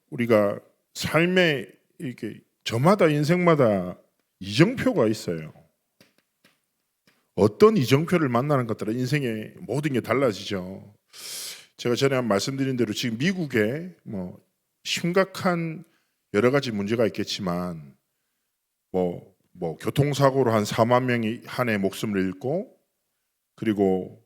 우리가 삶에 이렇게 저마다 인생마다 이정표가 있어요. 어떤 이정표를 만나는 것 따라 인생의 모든 게 달라지죠. 제가 전에 한 말씀드린 대로 지금 미국에 심각한 여러 가지 문제가 있겠지만 교통사고로 한 4만 명이 한 해 목숨을 잃고, 그리고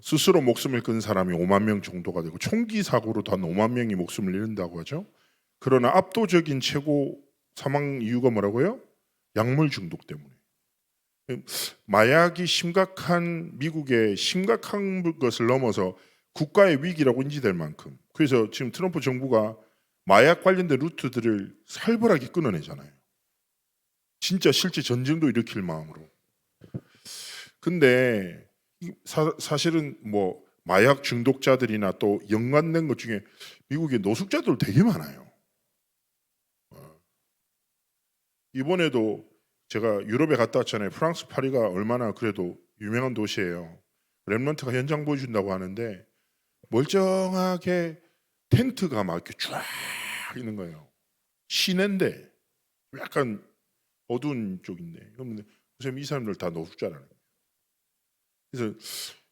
스스로 목숨을 끊은 사람이 5만 명 정도가 되고, 총기 사고로도 한 5만 명이 목숨을 잃는다고 하죠. 그러나 압도적인 최고 사망 이유가 뭐라고요? 약물 중독 때문에. 마약이 미국의 심각한 것을 넘어서 국가의 위기라고 인지될 만큼, 그래서 지금 트럼프 정부가 마약 관련된 루트들을 살벌하게 끊어내잖아요. 진짜 실제 전쟁도 일으킬 마음으로. 근데 사실은 마약 중독자들이나 또 연관된 것 중에 미국에 노숙자들 되게 많아요. 이번에도 제가 유럽에 갔다 왔잖아요. 프랑스 파리가 얼마나 그래도 유명한 도시예요. 렘넌트가 현장 보여준다고 하는데 멀쩡하게 텐트가 막 이렇게 쫙 있는 거예요. 시내인데 약간 어두운 쪽인데, 그러면 선생님 이 사람들 다 노숙자라는 거예요.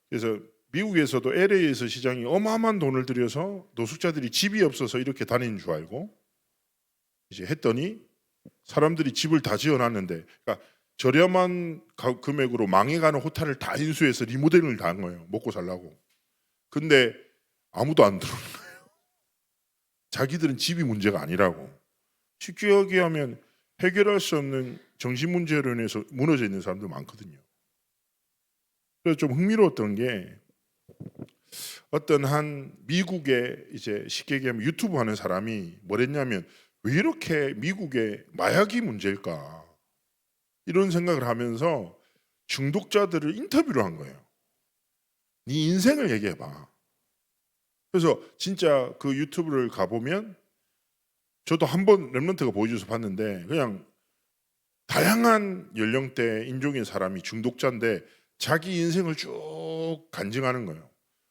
그래서 미국에서도 LA에서 시장이 어마어마한 돈을 들여서 노숙자들이 집이 없어서 이렇게 다니는 줄 알고 이제 했더니 사람들이 집을 다 지어놨는데, 그러니까 저렴한 금액으로 망해가는 호텔을 다 인수해서 리모델링을 다 한 거예요. 먹고 살라고. 근데 아무도 안 들어오는 거예요. 자기들은 집이 문제가 아니라고. 쉽게 얘기하면 해결할 수 없는 정신 문제로 인해서 무너져 있는 사람들 많거든요. 그래서 좀 흥미로웠던 게, 어떤 한 미국의 이제 쉽게 얘기하면 유튜브 하는 사람이 뭐랬냐면, 왜 이렇게 미국에 마약이 문제일까? 이런 생각을 하면서 중독자들을 인터뷰를 한 거예요. 네 인생을 얘기해봐. 그래서 진짜 그 유튜브를 가보면, 저도 한번 렘넌트가 보여줘서 봤는데, 그냥 다양한 연령대 인종의 사람이 중독자인데 자기 인생을 쭉 간증하는 거예요.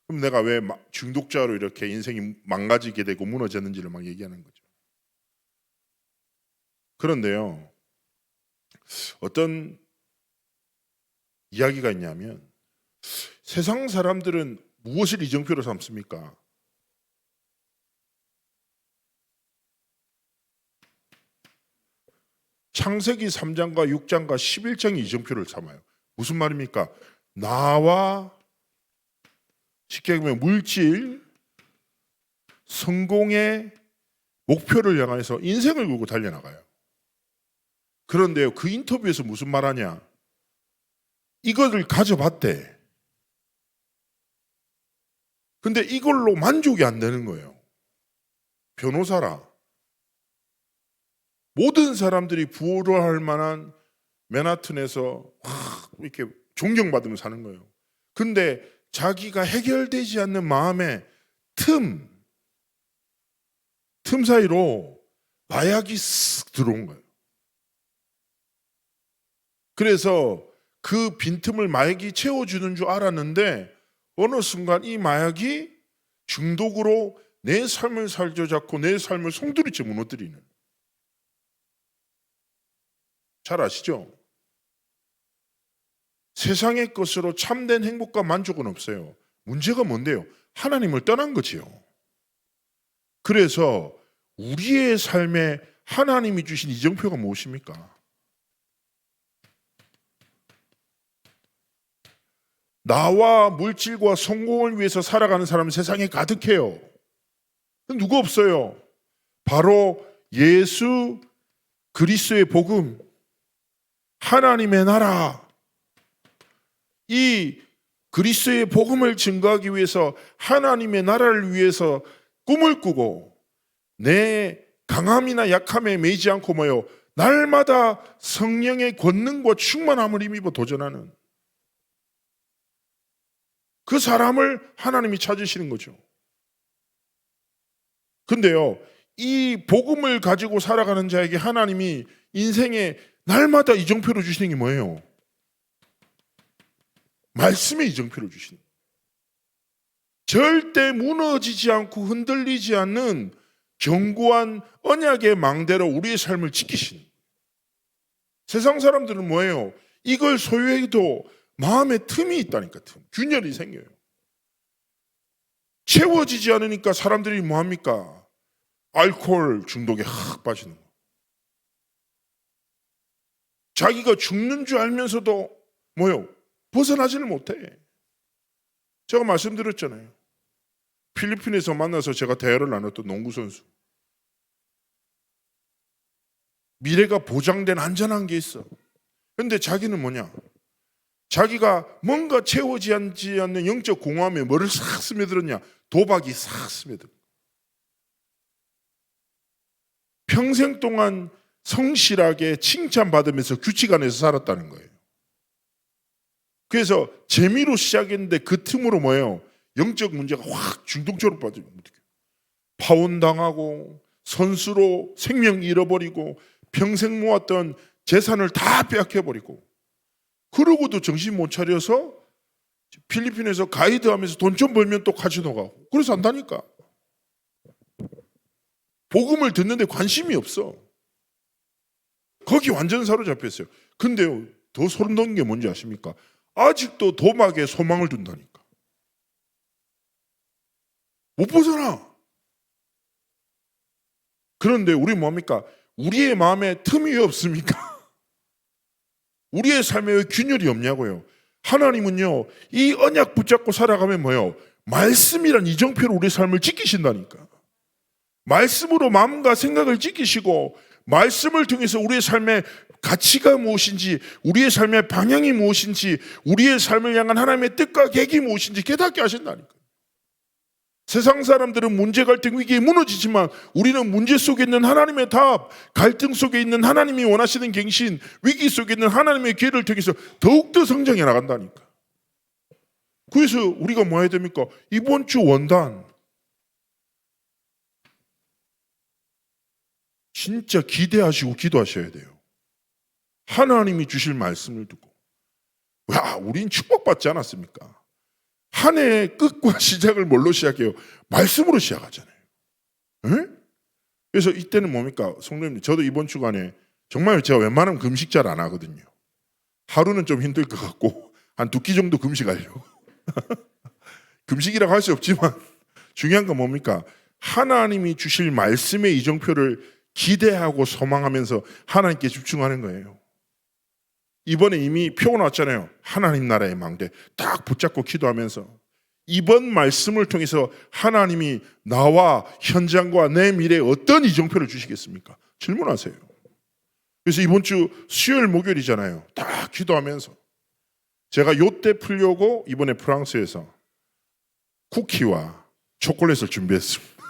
그럼 내가 왜 중독자로 이렇게 인생이 망가지게 되고 무너졌는지를 막 얘기하는 거죠. 그런데요, 어떤 이야기가 있냐면, 세상 사람들은 무엇을 이정표로 삼습니까? 창세기 3장과 6장과 11장이 이정표를 삼아요. 무슨 말입니까? 나와 쉽게 보면 물질, 성공의 목표를 향해서 인생을 걸고 달려나가요. 그런데요, 그 인터뷰에서 무슨 말하냐? 이것을 가져봤대. 근데 이걸로 만족이 안 되는 거예요. 변호사라. 모든 사람들이 부러워할 만한 맨하튼에서 이렇게 존경받으며 사는 거예요. 근데 자기가 해결되지 않는 마음의 틈 사이로 마약이 쓱 들어온 거예요. 그래서 그 빈틈을 마약이 채워주는 줄 알았는데, 어느 순간 이 마약이 중독으로 내 삶을 살쪄잡고 내 삶을 송두리째 무너뜨리는. 잘 아시죠? 세상의 것으로 참된 행복과 만족은 없어요. 문제가 뭔데요? 하나님을 떠난 거지요. 그래서 우리의 삶에 하나님이 주신 이정표가 무엇입니까? 나와 물질과 성공을 위해서 살아가는 사람은 세상에 가득해요. 누구 없어요? 바로 예수 그리스도의 복음, 하나님의 나라, 이 그리스도의 복음을 증거하기 위해서 하나님의 나라를 위해서 꿈을 꾸고, 내 강함이나 약함에 매이지 않고 날마다 성령의 권능과 충만함을 힘입어 도전하는 그 사람을 하나님이 찾으시는 거죠. 근데요, 이 복음을 가지고 살아가는 자에게 하나님이 인생에 날마다 이정표를 주시는 게 뭐예요? 말씀의 이정표를 주시는 거예요. 절대 무너지지 않고 흔들리지 않는 견고한 언약의 망대로 우리의 삶을 지키신. 세상 사람들은 뭐예요? 이걸 소유해도 마음에 틈이 있다니까. 균열이 생겨요. 채워지지 않으니까 사람들이 뭐합니까? 알코올 중독에 확 빠지는 거. 자기가 죽는 줄 알면서도 뭐요? 벗어나지를 못해. 제가 말씀드렸잖아요. 필리핀에서 만나서 제가 대화를 나눴던 농구선수. 미래가 보장된 안전한 게 있어. 근데 자기는 뭐냐? 자기가 뭔가 채워지지 않는 영적 공허함에 뭐를 싹 스며들었냐? 도박이 싹 스며들어. 평생 동안 성실하게 칭찬받으면서 규칙 안에서 살았다는 거예요. 그래서 재미로 시작했는데 그 틈으로 뭐예요? 영적 문제가 확 중독적으로 빠지면 어떡해요? 파혼당하고 선수로 생명 잃어버리고 평생 모았던 재산을 다 빼앗겨버리고 그러고도 정신 못 차려서 필리핀에서 가이드하면서 돈 좀 벌면 또 카지노 가고 그래서 안다니까. 복음을 듣는데 관심이 없어. 거기 완전 사로잡혔어요. 근데요, 더 소름 돋는 게 뭔지 아십니까? 아직도 도박에 소망을 둔다니까. 못 벗어나. 그런데 우리 뭡니까? 우리의 마음에 틈이 없습니까? 우리의 삶에 왜 균열이 없냐고요. 하나님은요, 이 언약 붙잡고 살아가면 뭐예요? 말씀이란 이정표로 우리의 삶을 지키신다니까. 말씀으로 마음과 생각을 지키시고 말씀을 통해서 우리의 삶의 가치가 무엇인지, 우리의 삶의 방향이 무엇인지, 우리의 삶을 향한 하나님의 뜻과 계획이 무엇인지 깨닫게 하신다니까. 세상 사람들은 문제, 갈등, 위기에 무너지지만 우리는 문제 속에 있는 하나님의 답, 갈등 속에 있는 하나님이 원하시는 갱신, 위기 속에 있는 하나님의 기회를 통해서 더욱더 성장해 나간다니까. 그래서 우리가 뭐 해야 됩니까? 이번 주 원단 진짜 기대하시고 기도하셔야 돼요. 하나님이 주실 말씀을 듣고. 야, 우린 축복받지 않았습니까? 한 해의 끝과 시작을 뭘로 시작해요? 말씀으로 시작하잖아요. 에? 그래서 이때는 뭡니까? 성도님, 저도 이번 주간에 정말 제가 웬만하면 금식 잘 안 하거든요. 하루는 좀 힘들 것 같고 한 2끼 정도 금식하려고. 금식이라고 할 수 없지만 중요한 건 뭡니까? 하나님이 주실 말씀의 이정표를 기대하고 소망하면서 하나님께 집중하는 거예요. 이번에 이미 표가 나왔잖아요. 하나님 나라의 망대 딱 붙잡고 기도하면서 이번 말씀을 통해서 하나님이 나와 현장과 내 미래에 어떤 이정표를 주시겠습니까? 질문하세요. 그래서 이번 주 수요일 목요일이잖아요. 딱 기도하면서 제가 요때 풀려고 이번에 프랑스에서 쿠키와 초콜릿을 준비했습니다.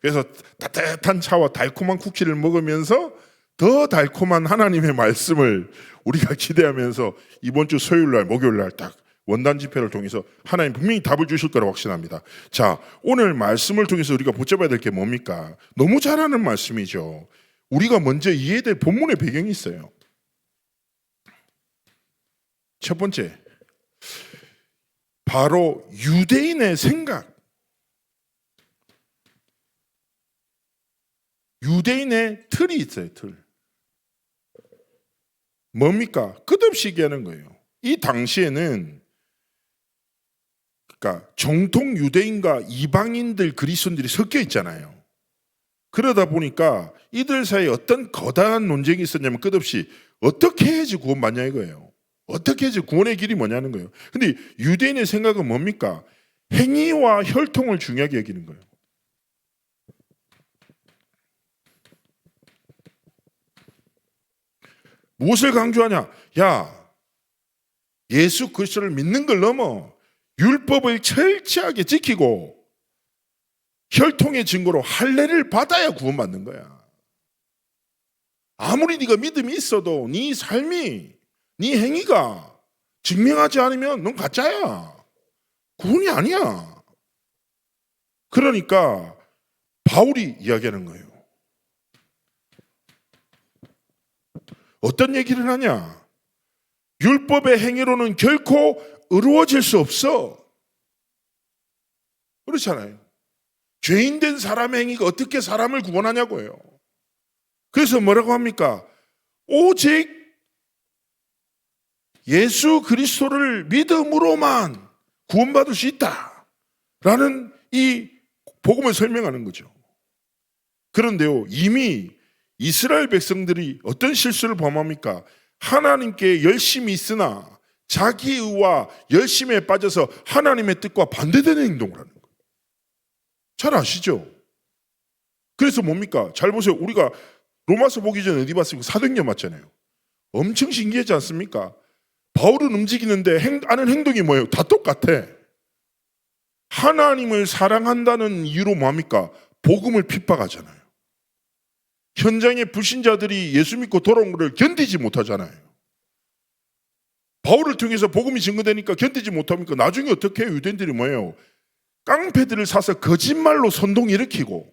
그래서 따뜻한 차와 달콤한 쿠키를 먹으면서 더 달콤한 하나님의 말씀을 우리가 기대하면서 이번 주 수요일날 목요일날 딱 원단 집회를 통해서 하나님 분명히 답을 주실 거라고 확신합니다. 자, 오늘 말씀을 통해서 우리가 붙잡아야 될 게 뭡니까? 너무 잘하는 말씀이죠. 우리가 먼저 이해해야 될 본문의 배경이 있어요. 첫 번째, 바로 유대인의 생각, 유대인의 틀이 있어요. 틀. 뭡니까? 끝없이 얘기하는 거예요. 이 당시에는 그러니까 정통 유대인과 이방인들 그리스도인들이 섞여 있잖아요. 그러다 보니까 이들 사이에 어떤 거대한 논쟁이 있었냐면 끝없이 어떻게 해야지 구원받냐 이거예요. 어떻게 해야지 구원의 길이 뭐냐는 거예요. 근데 유대인의 생각은 뭡니까? 행위와 혈통을 중요하게 여기는 거예요. 무엇을 강조하냐? 야, 예수 그리스도를 믿는 걸 넘어 율법을 철저하게 지키고 혈통의 증거로 할례를 받아야 구원받는 거야. 아무리 네가 믿음이 있어도 네 삶이, 네 행위가 증명하지 않으면 넌 가짜야. 구원이 아니야. 그러니까 바울이 이야기하는 거예요. 어떤 얘기를 하냐? 율법의 행위로는 결코 의로워질 수 없어. 그렇잖아요. 죄인된 사람의 행위가 어떻게 사람을 구원하냐고요. 그래서 뭐라고 합니까? 오직 예수 그리스도를 믿음으로만 구원받을 수 있다라는 이 복음을 설명하는 거죠. 그런데요, 이미 이스라엘 백성들이 어떤 실수를 범합니까? 하나님께 열심히 있으나 자기 의와 열심에 빠져서 하나님의 뜻과 반대되는 행동을 하는 거예요. 잘 아시죠? 그래서 뭡니까? 잘 보세요. 우리가 로마서 보기 전에 어디 봤습니까? 사도행전 맞잖아요. 엄청 신기하지 않습니까? 바울은 움직이는데 하는 행동이 뭐예요? 다 똑같아. 하나님을 사랑한다는 이유로 뭡니까? 복음을 핍박하잖아요. 현장에 불신자들이 예수 믿고 돌아온 것을 견디지 못하잖아요. 바울을 통해서 복음이 증거되니까 견디지 못합니까? 나중에 어떻게 해요? 유대인들이 뭐예요? 깡패들을 사서 거짓말로 선동 일으키고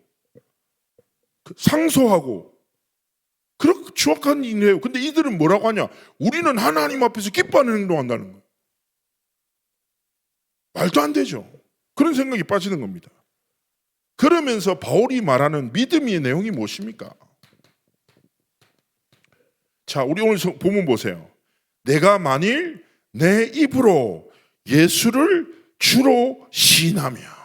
상소하고 그렇게 추악한 일을 해요. 근데 이들은 뭐라고 하냐? 우리는 하나님 앞에서 기뻐하는 행동한다는 거예요. 말도 안 되죠. 그런 생각이 빠지는 겁니다. 그러면서 바울이 말하는 믿음의 내용이 무엇입니까? 자, 우리 오늘 본문 보세요. 내가 만일 내 입으로 예수를 주로 시인하며.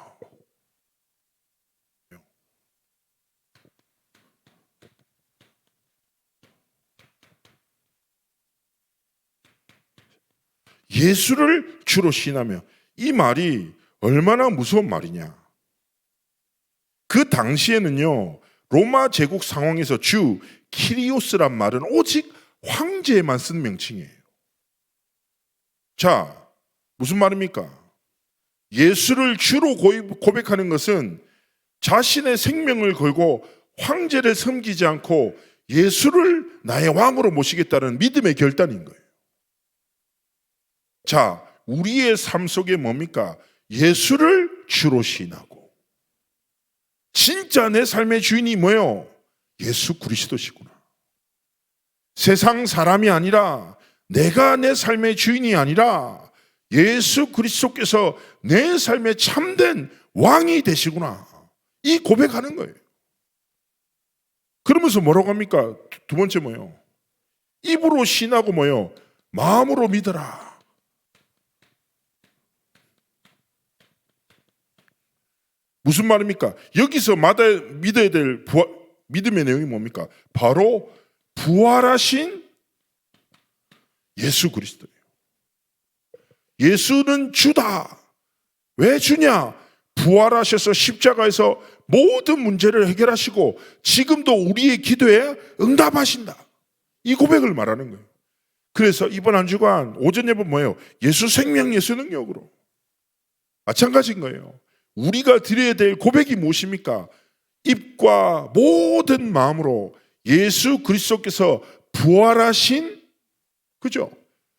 예수를 주로 시인하며. 이 말이 얼마나 무서운 말이냐. 그 당시에는요, 로마 제국 상황에서 주 키리오스란 말은 오직 황제에만 쓴 명칭이에요. 자, 무슨 말입니까? 예수를 주로 고백하는 것은 자신의 생명을 걸고 황제를 섬기지 않고 예수를 나의 왕으로 모시겠다는 믿음의 결단인 거예요. 자, 우리의 삶 속에 뭡니까? 예수를 주로 시인하고 진짜 내 삶의 주인이 뭐예요? 예수 그리스도시구나. 세상 사람이 아니라 내가 내 삶의 주인이 아니라 예수 그리스도께서 내 삶의 참된 왕이 되시구나. 이 고백하는 거예요. 그러면서 뭐라고 합니까? 두 번째 뭐예요? 입으로 신하고 뭐예요? 마음으로 믿어라. 무슨 말입니까? 여기서 믿어야 될 믿음의 내용이 뭡니까? 바로 부활하신 예수 그리스도예요. 예수는 주다. 왜 주냐? 부활하셔서 십자가에서 모든 문제를 해결하시고 지금도 우리의 기도에 응답하신다. 이 고백을 말하는 거예요. 그래서 이번 한 주간 오전 예배 뭐예요? 예수 생명 예수 능력으로. 마찬가지인 거예요. 우리가 드려야 될 고백이 무엇입니까? 입과 모든 마음으로 예수 그리스도께서 부활하신, 그죠?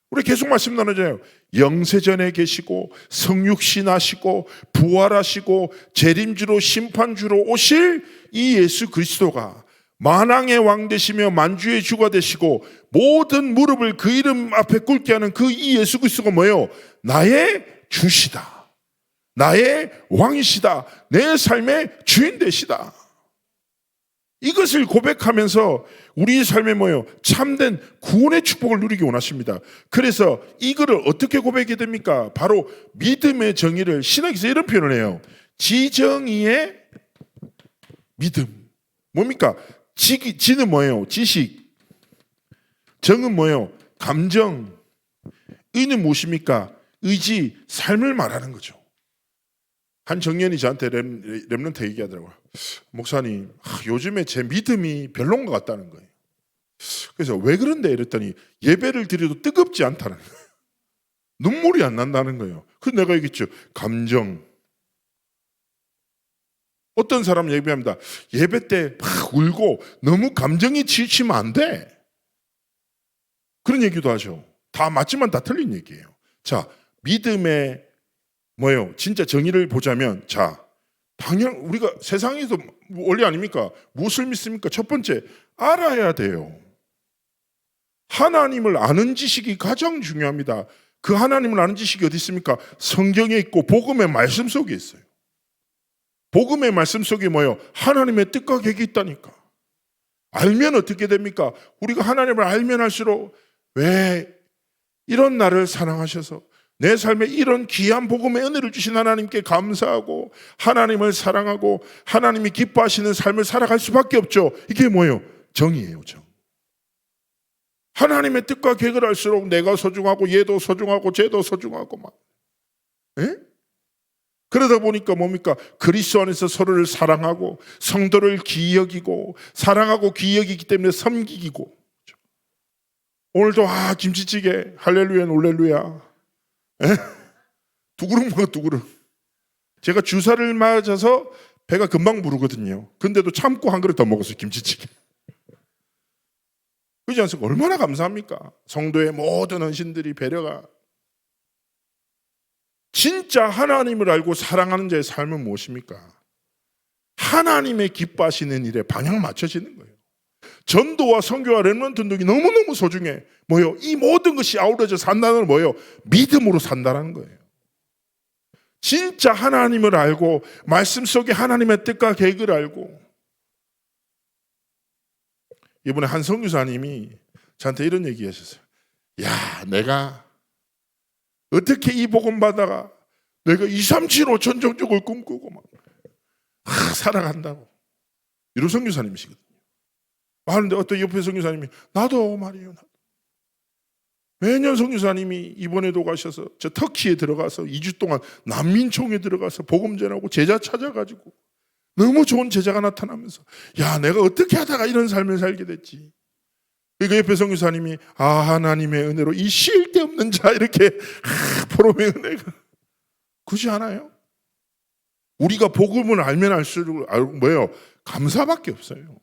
우리 계속 말씀 나누잖아요. 영세전에 계시고 성육신하시고 부활하시고 재림주로 심판주로 오실 이 예수 그리스도가 만왕의 왕 되시며 만주의 주가 되시고 모든 무릎을 그 이름 앞에 꿇게 하는 그 이 예수 그리스도가 뭐예요? 나의 주시다. 나의 왕이시다. 내 삶의 주인 되시다. 이것을 고백하면서 우리 삶에 뭐예요? 참된 구원의 축복을 누리기 원하십니다. 그래서 이거를 어떻게 고백해야 됩니까? 바로 믿음의 정의를 신학에서 이런 표현을 해요. 지정의의 믿음. 뭡니까? 지는 뭐예요? 지식. 정은 뭐예요? 감정. 의는 무엇입니까? 의지, 삶을 말하는 거죠. 한 청년이 저한테 렘넌트 얘기하더라고요. 목사님, 요즘에 제 믿음이 별로인 것 같다는 거예요. 그래서 왜 그런데 이랬더니 예배를 드려도 뜨겁지 않다는 거예요. 눈물이 안 난다는 거예요. 그래서 내가 얘기했죠. 감정. 어떤 사람 얘기합니다. 예배 때 막 울고 너무 감정이 지치면 안 돼. 그런 얘기도 하죠. 다 맞지만 다 틀린 얘기예요. 자, 믿음의 뭐예요? 진짜 정의를 보자면, 자, 당연 우리가 세상에서 원리 아닙니까? 무엇을 믿습니까? 첫 번째, 알아야 돼요. 하나님을 아는 지식이 가장 중요합니다. 그 하나님을 아는 지식이 어디 있습니까? 성경에 있고 복음의 말씀 속에 있어요. 복음의 말씀 속에 뭐예요? 하나님의 뜻과 계획이 있다니까. 알면 어떻게 됩니까? 우리가 하나님을 알면 알수록 왜 이런 나를 사랑하셔서 내 삶에 이런 귀한 복음의 은혜를 주신 하나님께 감사하고 하나님을 사랑하고 하나님이 기뻐하시는 삶을 살아갈 수밖에 없죠. 이게 뭐예요? 정이에요, 정. 하나님의 뜻과 계획을 알수록 내가 소중하고 얘도 소중하고 쟤도 소중하고 막. 예? 그러다 보니까 뭡니까? 그리스도 안에서 서로를 사랑하고 성도를 귀히 여기고 사랑하고 귀히 여기기 때문에 섬기고. 오늘도 김치찌개 할렐루야 놀렐루야. 두 그릇 먹어 두 그릇. 제가 주사를 맞아서 배가 금방 부르거든요. 근데도 참고 한 그릇 더 먹었어요. 김치찌개. 그렇지 않습니까? 얼마나 감사합니까? 성도의 모든 헌신들이 배려가. 진짜 하나님을 알고 사랑하는 자의 삶은 무엇입니까? 하나님의 기뻐하시는 일에 방향 맞춰지는 거예요. 전도와 선교와 렘넌트 운동이 너무너무 소중해. 뭐요? 이 모든 것이 아우러져 산다는 뭐요? 믿음으로 산다는 거예요. 진짜 하나님을 알고 말씀 속에 하나님의 뜻과 계획을 알고. 이번에 한 선교사님이 저한테 이런 얘기 하셨어요. 야, 내가 어떻게 이 복음 받다가 내가 2, 3, 7, 5 전정적을 꿈꾸고 막 살아간다고. 이런 선교사님이시거든요. 하는데 어떤 옆에 선교사님이 나도 말이에요. 나도. 매년 선교사님이 이번에도 가셔서 저 터키에 들어가서 2주 동안 난민총에 들어가서 복음 전하고 제자 찾아가지고 너무 좋은 제자가 나타나면서 야, 내가 어떻게 하다가 이런 삶을 살게 됐지. 그러니까 옆에 선교사님이 하나님의 은혜로 이 쉴 데 없는 자 이렇게 포럼의 은혜가 그렇지 않아요? 우리가 복음을 알면 알수록 뭐예요? 감사밖에 없어요.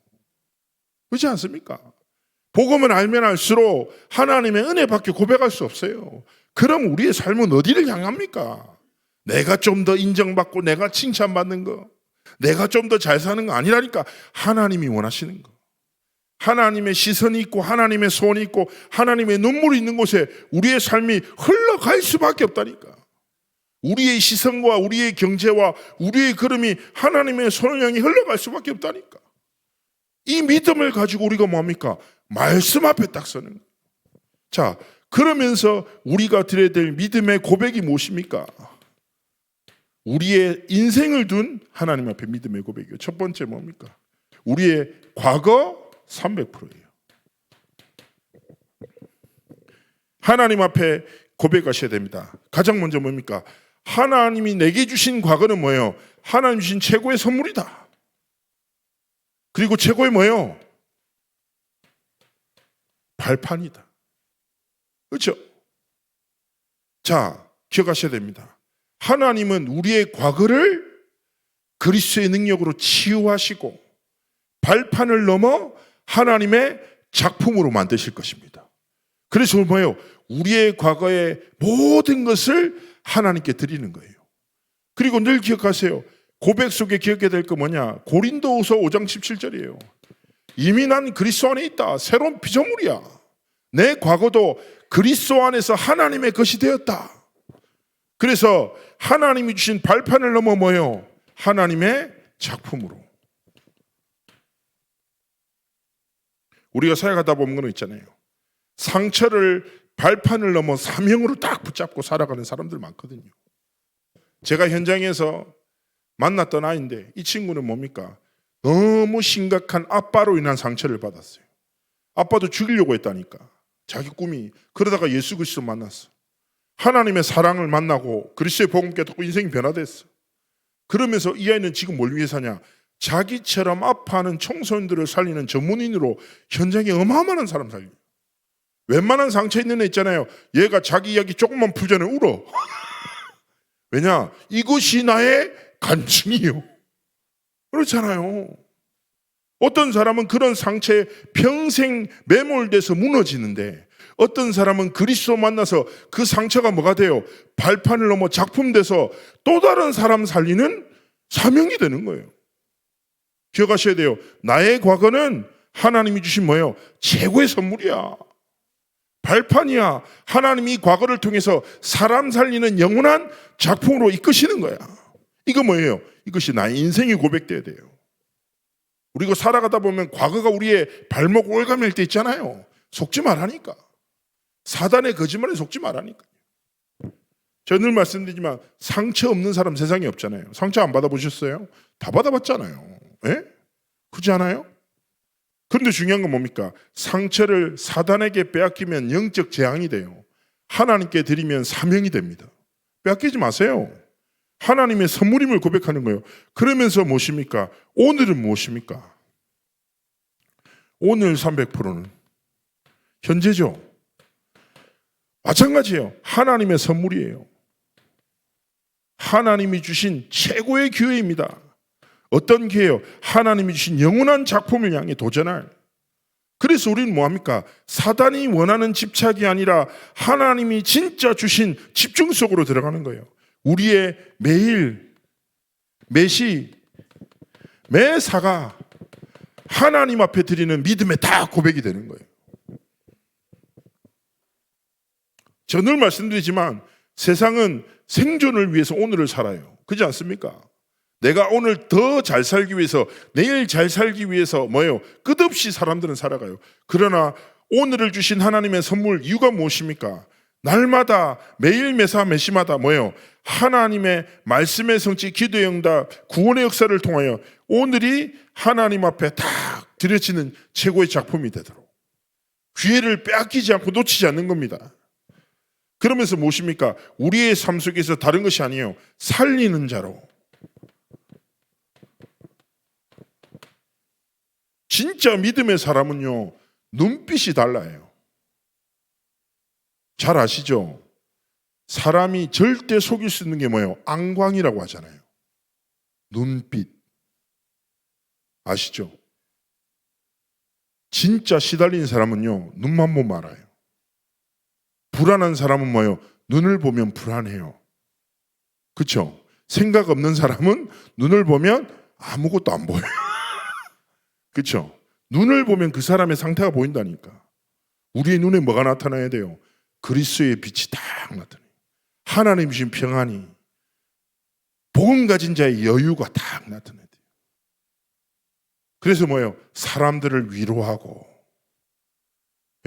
그렇지 않습니까? 복음을 알면 알수록 하나님의 은혜밖에 고백할 수 없어요. 그럼 우리의 삶은 어디를 향합니까? 내가 좀 더 인정받고 내가 칭찬받는 거, 내가 좀 더 잘 사는 거 아니라니까. 하나님이 원하시는 거. 하나님의 시선이 있고 하나님의 소원이 있고 하나님의 눈물이 있는 곳에 우리의 삶이 흘러갈 수밖에 없다니까. 우리의 시선과 우리의 경제와 우리의 걸음이 하나님의 손을 향해 흘러갈 수밖에 없다니까. 이 믿음을 가지고 우리가 뭡니까? 말씀 앞에 딱 서는 거예요. 자, 그러면서 우리가 드려야 될 믿음의 고백이 무엇입니까? 우리의 인생을 둔 하나님 앞에 믿음의 고백이요. 첫 번째 뭡니까? 우리의 과거 300%예요. 하나님 앞에 고백하셔야 됩니다. 가장 먼저 뭡니까? 하나님이 내게 주신 과거는 뭐예요? 하나님 주신 최고의 선물이다. 그리고 최고의 뭐예요? 발판이다. 그렇죠? 자, 기억하셔야 됩니다. 하나님은 우리의 과거를 그리스도의 능력으로 치유하시고 발판을 넘어 하나님의 작품으로 만드실 것입니다. 그래서 뭐예요? 우리의 과거의 모든 것을 하나님께 드리는 거예요. 그리고 늘 기억하세요. 고백 속에 기억해야 될 거 뭐냐? 고린도후서 5장 17절이에요. 이미 난 그리스도 안에 있다. 새로운 피조물이야. 내 과거도 그리스도 안에서 하나님의 것이 되었다. 그래서 하나님이 주신 발판을 넘어 뭐예요? 하나님의 작품으로. 우리가 살아가다 보면 그런 거 있잖아요. 상처를 발판을 넘어 사명으로 딱 붙잡고 살아가는 사람들 많거든요. 제가 현장에서 만났던 아이인데 이 친구는 뭡니까? 너무 심각한 아빠로 인한 상처를 받았어요. 아빠도 죽이려고 했다니까. 자기 꿈이. 그러다가 예수 그리스도 만났어. 하나님의 사랑을 만나고 그리스도의 복음 깨닫고 인생이 변화됐어. 그러면서 이 아이는 지금 뭘 위해 사냐? 자기처럼 아파하는 청소년들을 살리는 전문인으로 현장에 어마어마한 사람 살려. 웬만한 상처 있는 애 있잖아요. 얘가 자기 이야기 조금만 풀자면 울어. 왜냐? 이것이 나의 간증이요. 그렇잖아요. 어떤 사람은 그런 상처에 평생 매몰돼서 무너지는데 어떤 사람은 그리스도 만나서 그 상처가 뭐가 돼요? 발판을 넘어 작품 돼서 또 다른 사람 살리는 사명이 되는 거예요. 기억하셔야 돼요. 나의 과거는 하나님이 주신 뭐예요? 최고의 선물이야. 발판이야. 하나님이 과거를 통해서 사람 살리는 영원한 작품으로 이끄시는 거야. 이거 뭐예요? 이것이 나의 인생이 고백돼야 돼요. 우리가 살아가다 보면 과거가 우리의 발목 올가맬 때 있잖아요. 속지 말라니까. 사단의 거짓말에 속지 말라니까. 제가 늘 말씀드리지만 상처 없는 사람 세상에 없잖아요. 상처 안 받아보셨어요? 다 받아봤잖아요. 예? 그렇지 않아요? 그런데 중요한 건 뭡니까? 상처를 사단에게 빼앗기면 영적 재앙이 돼요. 하나님께 드리면 사명이 됩니다. 빼앗기지 마세요. 하나님의 선물임을 고백하는 거예요. 그러면서 무엇입니까? 오늘은 무엇입니까? 오늘 300%는 현재죠. 마찬가지예요. 하나님의 선물이에요. 하나님이 주신 최고의 기회입니다. 어떤 기회요? 하나님이 주신 영원한 작품을 향해 도전할. 그래서 우리는 뭐합니까? 사단이 원하는 집착이 아니라 하나님이 진짜 주신 집중 속으로 들어가는 거예요. 우리의 매일, 매시, 매사가 하나님 앞에 드리는 믿음의 다 고백이 되는 거예요. 제가 늘 말씀드리지만 세상은 생존을 위해서 오늘을 살아요. 그렇지 않습니까? 내가 오늘 더 잘 살기 위해서, 내일 잘 살기 위해서 뭐예요? 끝없이 사람들은 살아가요. 그러나 오늘을 주신 하나님의 선물 이유가 무엇입니까? 날마다 매일 매사 매시마다 뭐예요? 하나님의 말씀의 성취, 기도의 응답, 구원의 역사를 통하여 오늘이 하나님 앞에 딱 드려지는 최고의 작품이 되도록 기회를 빼앗기지 않고 놓치지 않는 겁니다. 그러면서 무엇입니까? 우리의 삶 속에서 다른 것이 아니에요. 살리는 자로. 진짜 믿음의 사람은요, 눈빛이 달라요. 잘 아시죠? 사람이 절대 속일 수 있는 게 뭐예요? 안광이라고 하잖아요. 눈빛. 아시죠? 진짜 시달린 사람은요, 눈만 보면 알아요. 불안한 사람은 뭐예요? 눈을 보면 불안해요. 그렇죠? 생각 없는 사람은 눈을 보면 아무것도 안 보여요. 그렇죠? 눈을 보면 그 사람의 상태가 보인다니까. 우리의 눈에 뭐가 나타나야 돼요? 그리스도의 빛이 딱 나타나요. 하나님 주신 평안이, 복음 가진 자의 여유가 딱 나타나야 돼요. 그래서 뭐예요? 사람들을 위로하고,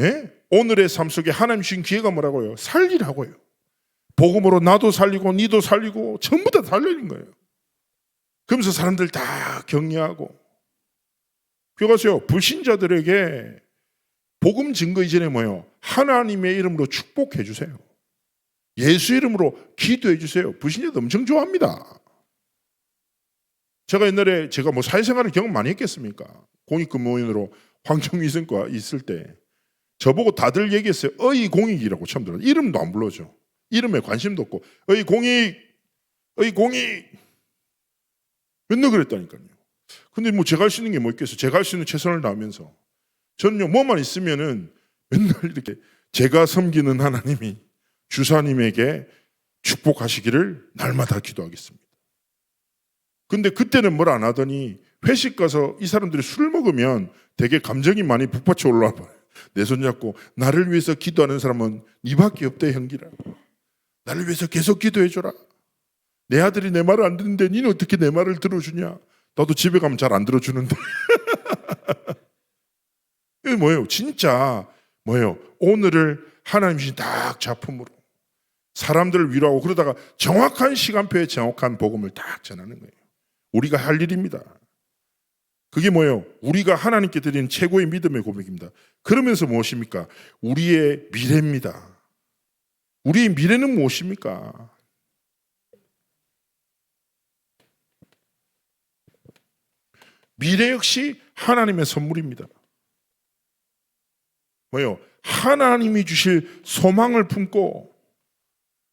예? 오늘의 삶 속에 하나님 주신 기회가 뭐라고요? 살리라고요. 복음으로 나도 살리고 니도 살리고 전부 다 살리는 거예요. 그러면서 사람들 다 격려하고. 기억하세요. 불신자들에게 복음 증거 이전에 뭐예요? 하나님의 이름으로 축복해 주세요. 예수 이름으로 기도해 주세요. 불신자들 엄청 좋아합니다. 제가 옛날에 제가 뭐 사회생활을 경험 많이 했겠습니까? 공익근무원으로 환경위생과 있을 때 저보고 다들 얘기했어요. 어이 공익이라고 처음 들어요. 이름도 안 불러줘. 이름에 관심도 없고 어이 공익, 어이 공익 맨날 그랬다니까요. 근데 뭐 제가 할 수 있는 게 뭐 있겠어요? 제가 할 수 있는 최선을 다하면서 저는요 뭐만 있으면은 맨날 이렇게 제가 섬기는 하나님이 주사님에게 축복하시기를 날마다 기도하겠습니다. 근데 그때는 뭘 안 하더니 회식 가서 이 사람들이 술 먹으면 되게 감정이 많이 북받쳐 올라와봐요. 내 손 잡고 나를 위해서 기도하는 사람은 니밖에 없대 형기라. 나를 위해서 계속 기도해줘라. 내 아들이 내 말을 안 듣는데 니는 어떻게 내 말을 들어주냐. 나도 집에 가면 잘 안 들어주는데. 이게 뭐예요? 진짜 뭐예요? 오늘을 하나님 주신 딱 작품으로 사람들을 위로하고 그러다가 정확한 시간표에 정확한 복음을 딱 전하는 거예요. 우리가 할 일입니다. 그게 뭐예요? 우리가 하나님께 드리는 최고의 믿음의 고백입니다. 그러면서 무엇입니까? 우리의 미래입니다. 우리의 미래는 무엇입니까? 미래 역시 하나님의 선물입니다. 뭐예요? 하나님이 주실 소망을 품고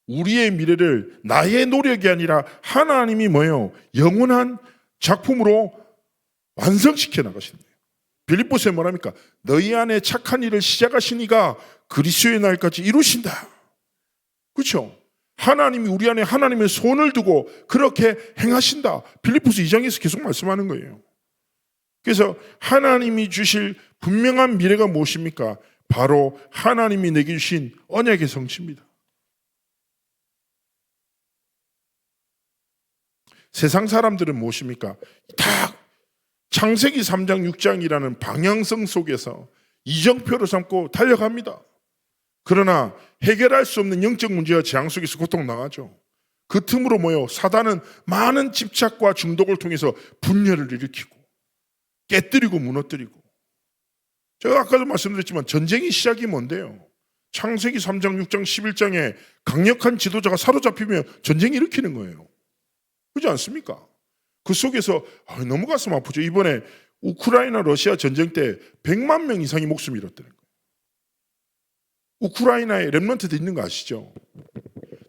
우리의 미래를 나의 노력이 아니라 하나님이 뭐예요? 영원한 작품으로 완성시켜 나가시는 거예요. 빌립보서에 뭐랍니까? 너희 안에 착한 일을 시작하신 이가 그리스도의 날까지 이루신다. 그렇죠? 하나님이 우리 안에 하나님의 손을 두고 그렇게 행하신다. 빌립보서 2장에서 계속 말씀하는 거예요. 그래서 하나님이 주실 분명한 미래가 무엇입니까? 바로 하나님이 내게 주신 언약의 성취입니다. 세상 사람들은 무엇입니까? 다 창세기 3장 6장이라는 방향성 속에서 이정표를 삼고 달려갑니다. 그러나 해결할 수 없는 영적 문제와 재앙 속에서 고통당하죠. 그 틈으로 모여 사단은 많은 집착과 중독을 통해서 분열을 일으키고 깨뜨리고 무너뜨리고, 제가 아까도 말씀드렸지만 전쟁의 시작이 뭔데요? 창세기 3장 6장 11장에 강력한 지도자가 사로잡히면 전쟁이 일으키는 거예요. 그렇지 않습니까? 그 속에서 너무 가슴 아프죠. 이번에 우크라이나 러시아 전쟁 때 100만 명 이상이 목숨을 잃었다는 거예요. 우크라이나에 렘넌트도 있는 거 아시죠?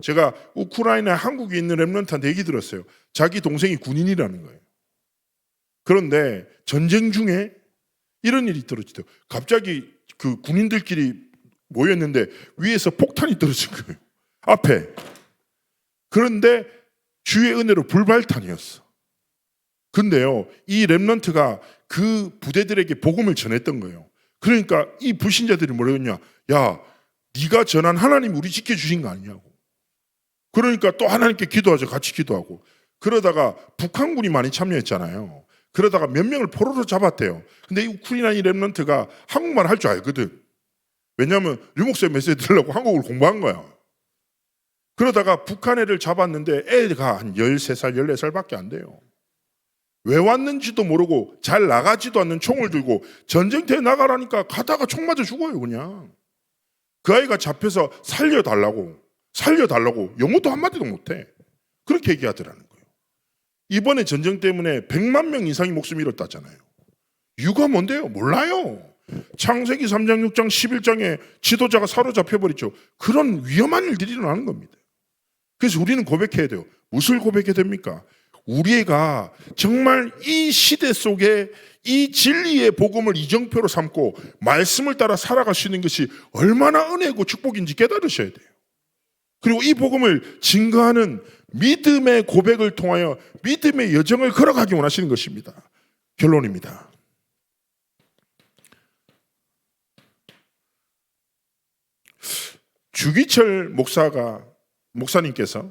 제가 우크라이나 한국에 있는 렘넌트한테 얘기 들었어요. 자기 동생이 군인이라는 거예요. 그런데 전쟁 중에 이런 일이 떨어지대요. 갑자기 그 군인들끼리 모였는데 위에서 폭탄이 떨어진 거예요. 앞에. 그런데 주의 은혜로 불발탄이었어. 근데요, 이 렘넌트가 그 부대들에게 복음을 전했던 거예요. 그러니까 이 불신자들이 뭐라고 했냐? 야, 네가 전한 하나님 우리 지켜주신 거 아니냐고. 그러니까 또 하나님께 기도하죠. 같이 기도하고. 그러다가 북한군이 많이 참여했잖아요. 그러다가 몇 명을 포로로 잡았대요. 근데 이 우크라이나 렘넌트가 한국말 할 줄 알거든. 왜냐하면 류목사의 메시지 들으려고 한국어를 공부한 거야. 그러다가 북한 애를 잡았는데 애가 한 13살, 14살밖에 안 돼요. 왜 왔는지도 모르고 잘 나가지도 않는 총을 들고 전쟁터에 나가라니까 가다가 총 맞아 죽어요 그냥. 그 아이가 잡혀서 살려달라고 영어도 한마디도 못해. 그렇게 얘기하더라는 거예요. 이번에 전쟁 때문에 100만 명 이상이 목숨 잃었다잖아요. 이유가 뭔데요? 몰라요. 창세기 3장 6장 11장에 지도자가 사로잡혀버리죠. 그런 위험한 일들이 일어나는 겁니다. 그래서 우리는 고백해야 돼요. 무엇을 고백해야 됩니까? 우리가 정말 이 시대 속에 이 진리의 복음을 이정표로 삼고 말씀을 따라 살아갈 수 있는 것이 얼마나 은혜고 축복인지 깨달으셔야 돼요. 그리고 이 복음을 증거하는 믿음의 고백을 통하여 믿음의 여정을 걸어가기 원하시는 것입니다. 결론입니다. 주기철 목사님께서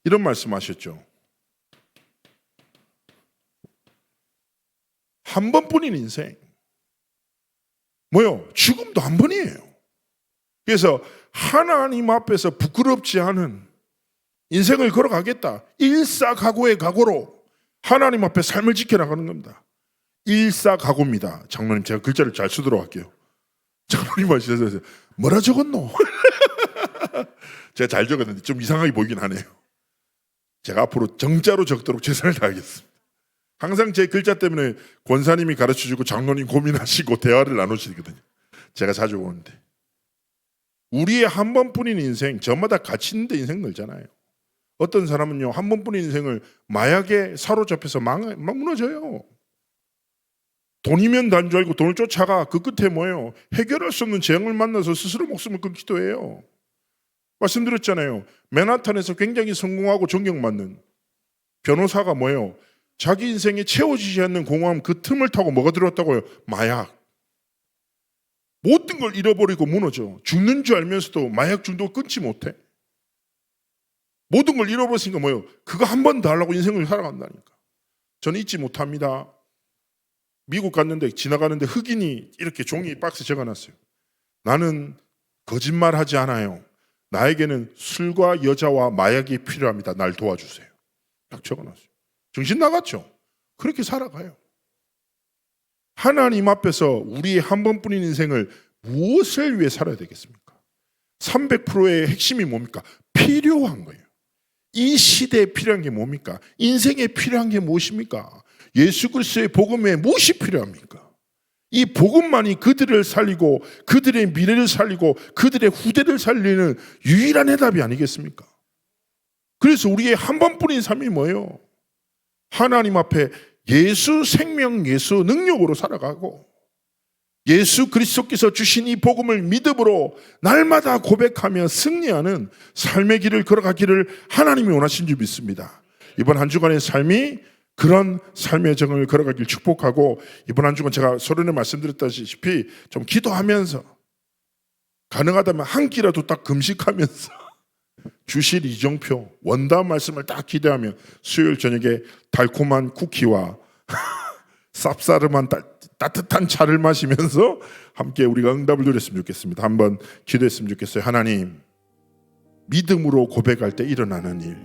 이런 말씀하셨죠. 한 번뿐인 인생. 뭐요? 죽음도 한 번이에요. 그래서 하나님 앞에서 부끄럽지 않은 인생을 걸어가겠다. 일사각오의 각오로 하나님 앞에 삶을 지켜나가는 겁니다. 일사각오입니다. 장로님, 제가 글자를 잘 쓰도록 할게요. 장로님 하시면서 뭐라 적었노? 제가 잘 적었는데 좀 이상하게 보이긴 하네요. 제가 앞으로 정자로 적도록 최선을 다하겠습니다. 항상 제 글자 때문에 권사님이 가르쳐주고 장로님 고민하시고 대화를 나누시거든요. 제가 자주 오는데. 우리의 한 번뿐인 인생, 저마다 가치 있는데 인생 늘잖아요. 어떤 사람은요, 한 번뿐인 인생을 마약에 사로잡혀서 막 무너져요. 돈이면 단 줄 알고 돈을 쫓아가. 그 끝에 뭐예요? 해결할 수 없는 재앙을 만나서 스스로 목숨을 끊기도 해요. 말씀드렸잖아요. 맨하탄에서 굉장히 성공하고 존경받는 변호사가 뭐예요? 자기 인생에 채워지지 않는 공허함 그 틈을 타고 뭐가 들어왔다고요? 마약. 모든 걸 잃어버리고 무너져. 죽는 줄 알면서도 마약 중독을 끊지 못해. 모든 걸 잃어버렸으니까 뭐예요? 그거 한 번 더 하려고 인생을 살아간다니까. 저는 잊지 못합니다. 미국 갔는데 지나가는데 흑인이 이렇게 종이 박스에 적어놨어요. 나는 거짓말하지 않아요. 나에게는 술과 여자와 마약이 필요합니다. 날 도와주세요. 딱 적어놨어요. 정신 나갔죠? 그렇게 살아가요. 하나님 앞에서 우리의 한 번뿐인 인생을 무엇을 위해 살아야 되겠습니까? 300%의 핵심이 뭡니까? 필요한 거예요. 이 시대에 필요한 게 뭡니까? 인생에 필요한 게 무엇입니까? 예수 그리스도의 복음에 무엇이 필요합니까? 이 복음만이 그들을 살리고 그들의 미래를 살리고 그들의 후대를 살리는 유일한 해답이 아니겠습니까? 그래서 우리의 한 번뿐인 삶이 뭐예요? 하나님 앞에 예수 생명, 예수 능력으로 살아가고 예수 그리스도께서 주신 이 복음을 믿음으로 날마다 고백하며 승리하는 삶의 길을 걸어가기를 하나님이 원하신 줄 믿습니다. 이번 한 주간의 삶이 그런 삶의 정을 걸어가길 축복하고, 이번 한 주간 제가 서론에 말씀드렸다시피 좀 기도하면서 가능하다면 한 끼라도 딱 금식하면서 주실 이정표 원다운 말씀을 딱 기대하며 수요일 저녁에 달콤한 쿠키와 쌉싸름한 따뜻한 차를 마시면서 함께 우리가 응답을 누렸으면 좋겠습니다. 한번 기도했으면 좋겠어요. 하나님, 믿음으로 고백할 때 일어나는 일,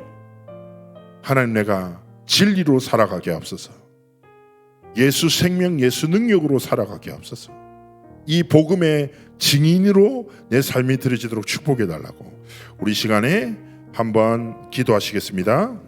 하나님 내가 진리로 살아가게 하옵소서. 예수 생명, 예수 능력으로 살아가게 하옵소서. 이 복음의 증인으로 내 삶이 드려지도록 축복해 달라고 우리 시간에 한번 기도하시겠습니다.